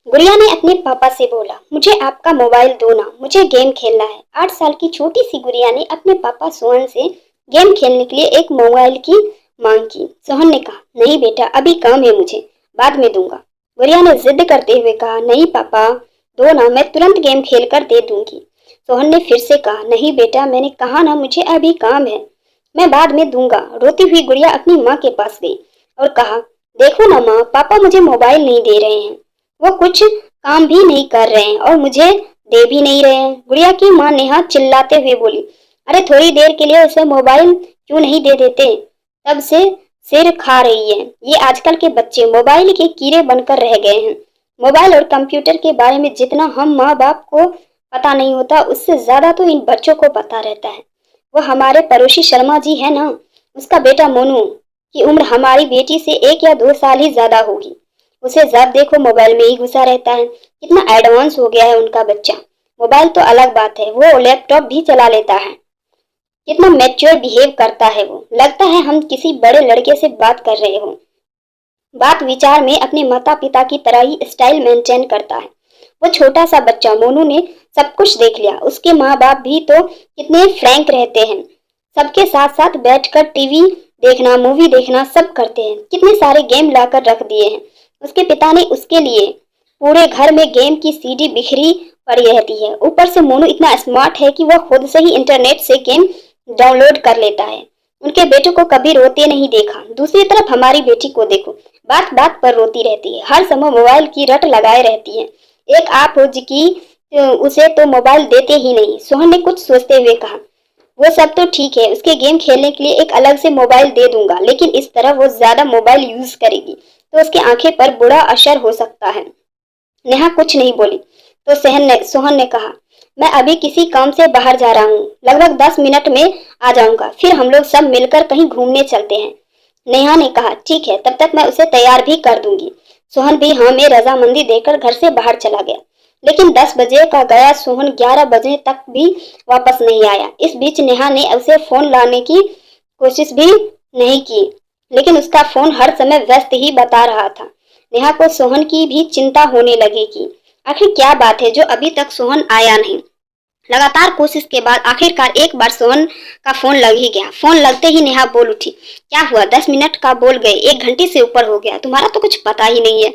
गुड़िया ने अपने पापा से बोला, मुझे आपका मोबाइल दो ना, मुझे गेम खेलना है। 8 साल की छोटी सी गुड़िया ने अपने पापा सोहन से गेम खेलने के लिए एक मोबाइल की मांग की। सोहन ने कहा, नहीं बेटा, अभी काम है मुझे, बाद में दूंगा। गुड़िया ने जिद करते हुए कहा, नहीं पापा, दो ना, मैं तुरंत गेम खेल कर दे दूंगी। सोहन ने फिर से कहा, नहीं बेटा, मैंने कहा ना, मुझे अभी काम है, मैं बाद में दूंगा। रोती हुई गुड़िया अपनी माँ के पास गई और कहा, देखो ना माँ, पापा मुझे मोबाइल नहीं दे रहे हैं, वो कुछ काम भी नहीं कर रहे हैं और मुझे दे भी नहीं रहे हैं। गुड़िया की माँ नेहा चिल्लाते हुए बोली, अरे थोड़ी देर के लिए उसे मोबाइल क्यों नहीं दे देते, तब से सिर खा रही है। ये आजकल के बच्चे मोबाइल के कीड़े बनकर रह गए हैं। मोबाइल और कंप्यूटर के बारे में जितना हम माँ बाप को पता नहीं होता, उससे ज्यादा तो इन बच्चों को पता रहता है। वो हमारे पड़ोसी शर्मा जी है ना, उसका बेटा मोनू की उम्र हमारी बेटी से 1 या 2 साल ही ज्यादा होगी। उसे जब देखो मोबाइल में ही घुसा रहता है। कितना एडवांस हो गया है उनका बच्चा। मोबाइल तो अलग बात है, वो लैपटॉप भी चला लेता है। कितना मैच्योर बिहेव करता है वो, लगता है हम किसी बड़े लड़के से बात कर रहे हो। बात विचार में अपने माता पिता की तरह ही स्टाइल मेंटेन करता है। वो छोटा सा बच्चा मोनू ने सब कुछ देख लिया। उसके माँ बाप भी तो कितने फ्रैंक रहते हैं, सबके साथ साथ बैठकर टीवी देखना, मूवी देखना सब करते हैं। कितने सारे गेम लाकर रख दिए हैं उसके पिता ने उसके लिए। पूरे घर में गेम की सीडी बिखरी पड़ी रहती है। ऊपर से मोनू इतना स्मार्ट है कि वह खुद से ही इंटरनेट से गेम डाउनलोड कर लेता है। उनके बेटे को कभी रोते नहीं देखा। दूसरी तरफ हमारी बेटी को देखो, बात बात पर रोती रहती है, हर समय मोबाइल की रट लगाए रहती है। एक आप हो जी की उसे तो मोबाइल देते ही नहीं। सोहन ने कुछ सोचते हुए कहा, वो सब तो ठीक है, उसके गेम खेलने के लिए एक अलग से मोबाइल दे दूंगा, लेकिन इस तरह वो ज्यादा मोबाइल यूज करेगी तो उसकी आंखें पर बुरा असर हो सकता है। नेहा कुछ नहीं बोली तो सोहन ने कहा, मैं अभी किसी काम से बाहर जा रहा हूँ, लगभग 10 मिनट में आ जाऊंगा, फिर हम लोग सब मिलकर कहीं घूमने चलते हैं। नेहा ने कहा, ठीक है, तब तक मैं उसे तैयार भी कर दूंगी। सोहन भी हाँ में रजामंदी देकर घर से बाहर चला गया। लेकिन 10 बजे का गया सोहन 11 बजे तक भी वापस नहीं आया। इस बीच नेहा ने उसे फोन लाने की कोशिश भी नहीं की, लेकिन उसका फोन हर समय व्यस्त ही बता रहा था। नेहा को सोहन की भी चिंता होने लगी कि आखिर क्या बात है जो अभी तक सोहन आया नहीं। लगातार कोशिश के बाद आखिरकार एक बार सोहन का फोन लग ही गया। फोन लगते ही नेहा बोल उठी, क्या हुआ, 10 मिनट का बोल गए, 1 घंटे से ऊपर हो गया, तुम्हारा तो कुछ पता ही नहीं है।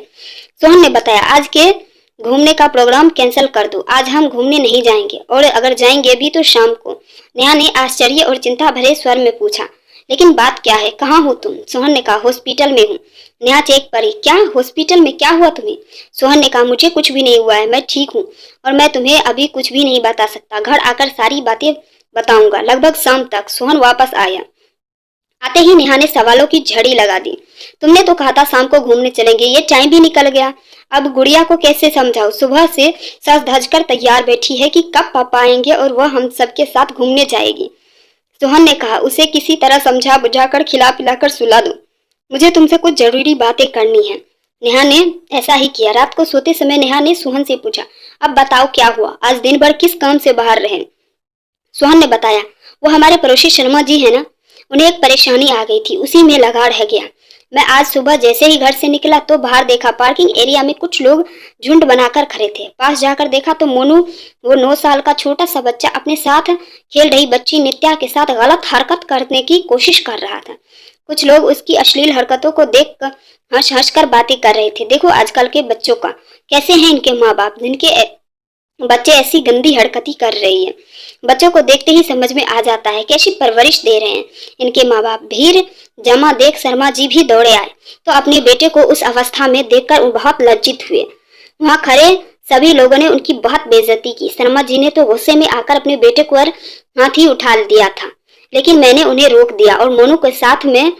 सोहन ने बताया, आज के घूमने का प्रोग्राम कैंसिल कर दो, आज हम घूमने नहीं जाएंगे, और अगर जाएंगे भी तो शाम को। नेहा ने आश्चर्य और चिंता भरे स्वर में पूछा, लेकिन बात क्या है, कहाँ हो तुम? सोहन ने कहा, हॉस्पिटल में हूँ। नेहा चेक पड़ी, क्या हॉस्पिटल में, क्या हुआ तुम्हें? सोहन ने कहा, मुझे कुछ भी नहीं हुआ है, मैं ठीक हूँ और मैं तुम्हें अभी कुछ भी नहीं बता सकता, घर आकर सारी बातें बताऊंगा। लगभग शाम तक सोहन वापस आया। आते ही नेहा ने सवालों की झड़ी लगा दी, तुमने तो कहा था शाम को घूमने चलेंगे, ये टाइम भी निकल गया, अब गुड़िया को कैसे समझाओ? सुबह से सज धज कर तैयार बैठी है कि कब पापा आएंगे और वह हम सबके साथ घूमने जाएगी। सोहन ने कहा, उसे किसी तरह समझा बुझाकर खिला पिलाकर सुला दो, मुझे तुमसे कुछ जरूरी बातें करनी है। नेहा ने ऐसा ही किया। रात को सोते समय नेहा ने सोहन से पूछा, अब बताओ क्या हुआ, आज दिन भर किस काम से बाहर रहे? सोहन ने बताया, वो हमारे पड़ोसी शर्मा जी है ना, उन्हें एक परेशानी आ गई थी, उसी में लगा रह गया। मैं आज सुबह जैसे ही घर से निकला तो बाहर देखा, पार्किंग एरिया में कुछ लोग झुंड बनाकर खड़े थे। पास जाकर देखा तो मोनू, वो 9 साल का छोटा सा बच्चा, अपने साथ खेल रही बच्ची नित्या के साथ गलत हरकत करने की कोशिश कर रहा था। कुछ लोग उसकी अश्लील हरकतों को देख कर हंस हंस कर बातें कर रहे थे। देखो आजकल के बच्चों का, कैसे हैं इनके माँ बाप, जिनके बच्चे ऐसी गंदी हरकती कर रही है। बच्चों को देखते ही समझ में आ जाता है कैसी परवरिश दे रहे हैं इनके माँ बाप। भीड़ जमा देख शर्मा जी भी दौड़े आए तो अपने बेटे को उस अवस्था में देखकर वो बहुत लज्जित हुए। वहां खड़े सभी लोगों ने उनकी बहुत बेइज्जती की। शर्मा जी ने तो गुस्से में आकर अपने बेटे को हाथ ही उठा दिया था, लेकिन मैंने उन्हें रोक दिया और मोनू को साथ में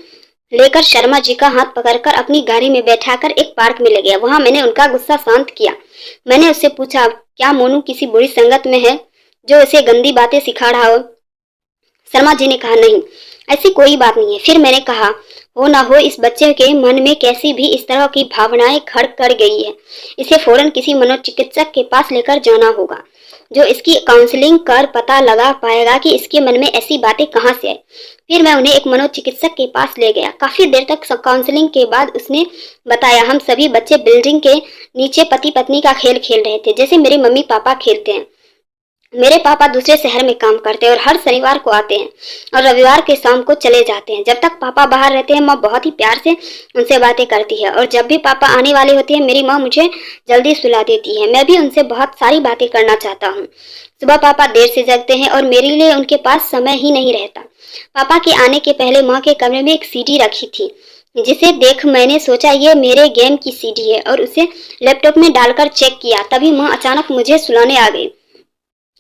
लेकर शर्मा जी का हाथ पकड़कर अपनी गाड़ी में बैठाकर एक पार्क में ले गया। वहां मैंने उनका गुस्सा शांत किया। मैंने उससे पूछा, क्या मोनू किसी बुरी संगत में है जो इसे गंदी बातें सिखा रहा हो? शर्मा जी ने कहा, नहीं, ऐसी कोई बात नहीं है। फिर मैंने कहा, हो ना हो इस बच्चे के मन में कैसी भी इस तरह की भावनाएं खड़ कर गई है। इसे फौरन किसी मनोचिकित्सक के पास लेकर जाना होगा, जो इसकी काउंसलिंग कर पता लगा पाएगा कि इसके मन में ऐसी बातें कहाँ से आई। फिर मैं उन्हें एक मनोचिकित्सक के पास ले गया। काफी देर तक काउंसलिंग के बाद उसने बताया, हम सभी बच्चे बिल्डिंग के नीचे पति पत्नी का खेल खेल रहे थे, जैसे मेरे मम्मी पापा खेलते हैं। मेरे पापा दूसरे शहर में काम करते हैं और हर शनिवार को आते हैं और रविवार के शाम को चले जाते हैं। जब तक पापा बाहर रहते हैं माँ बहुत ही प्यार से उनसे बातें करती है, और जब भी पापा आने वाले होते हैं मेरी माँ मुझे जल्दी सुला देती है। मैं भी उनसे बहुत सारी बातें करना चाहता हूँ। सुबह पापा देर से जगते हैं और मेरे लिए उनके पास समय ही नहीं रहता। पापा के आने के पहले माँ के कमरे में एक सीडी रखी थी, जिसे देख मैंने सोचा ये मेरे गेम की सीडी है, और उसे लैपटॉप में डालकर चेक किया। तभी माँ अचानक मुझे सुलाने आ गई।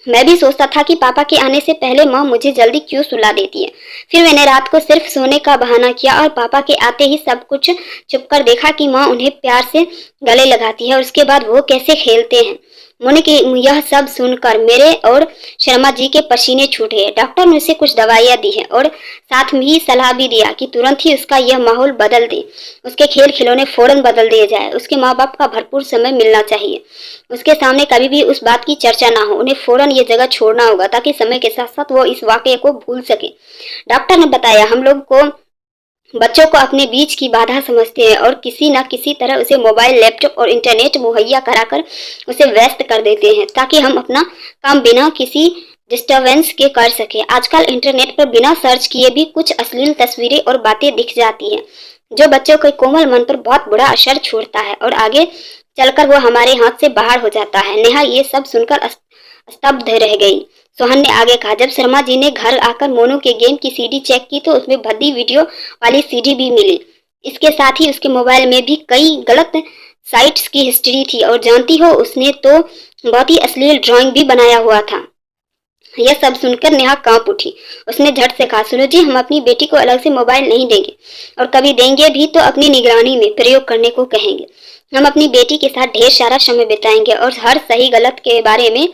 मैं भी सोचता था कि पापा के आने से पहले माँ मुझे जल्दी क्यों सुला देती है। फिर मैंने रात को सिर्फ सोने का बहाना किया और पापा के आते ही सब कुछ छुपकर देखा कि माँ उन्हें प्यार से गले लगाती है और उसके बाद वो कैसे खेलते हैं। मुनि की यह सब सुनकर मेरे और शर्मा जी के पसीने छूट गए। डॉक्टर ने उसे कुछ दवाइयाँ दी है और साथ में ही सलाह भी दिया कि तुरंत ही उसका यह माहौल बदल दे, उसके खेल खिलौने फौरन बदल दिए जाए, उसके माँ बाप का भरपूर समय मिलना चाहिए, उसके सामने कभी भी उस बात की चर्चा ना हो, उन्हें फौरन ये जगह छोड़ना होगा ताकि समय के साथ साथ वो इस वाकये को भूल सके। डॉक्टर ने बताया, हम लोग को बच्चों को अपने बीच की बाधा समझते हैं और किसी न किसी तरह उसे मोबाइल, लैपटॉप और इंटरनेट मुहैया कराकर उसे व्यस्त कर देते हैं ताकि हम अपना काम बिना किसी डिस्टरबेंस के कर सके। आजकल इंटरनेट पर बिना सर्च किए भी कुछ अश्लील तस्वीरें और बातें दिख जाती हैं, जो बच्चों के कोमल मन पर बहुत बुरा असर छोड़ता है और आगे चलकर वो हमारे हाथ से बाहर हो जाता है। नेहा ये सब सुनकर स्तब्ध रह गई। सोहन ने आगे कहा, जब शर्मा जी ने घर आकर मोनू के गेम की सीडी चेक की तो उसमें भद्दी वीडियो वाली सीडी भी मिली। इसके साथ ही उसके मोबाइल में भी कई गलत साइट्स की हिस्ट्री थी, और जानती हो उसने तो बहुत ही अश्लील ड्राइंग भी बनाया हुआ था। यह सब सुनकर नेहा कांप उठी। उसने झट से कहा, सुनो जी, हम अपनी बेटी को अलग से मोबाइल नहीं देंगे, और कभी देंगे भी तो अपनी निगरानी में प्रयोग करने को कहेंगे। हम अपनी बेटी के साथ ढेर सारा समय बिताएंगे और हर सही गलत के बारे में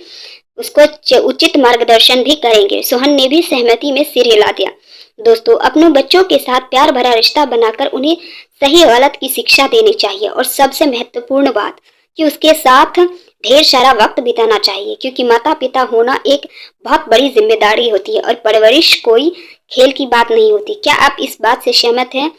उसको उचित मार्गदर्शन भी करेंगे। सोहन ने भी सहमति में सिर हिला दिया। दोस्तों, अपने बच्चों के साथ प्यार भरा रिश्ता बनाकर उन्हें सही गलत की शिक्षा देनी चाहिए, और सबसे महत्वपूर्ण बात कि उसके साथ ढेर सारा वक्त बिताना चाहिए, क्योंकि माता पिता होना एक बहुत बड़ी जिम्मेदारी होती है और परवरिश कोई खेल की बात नहीं होती। क्या आप इस बात से सहमत हैं?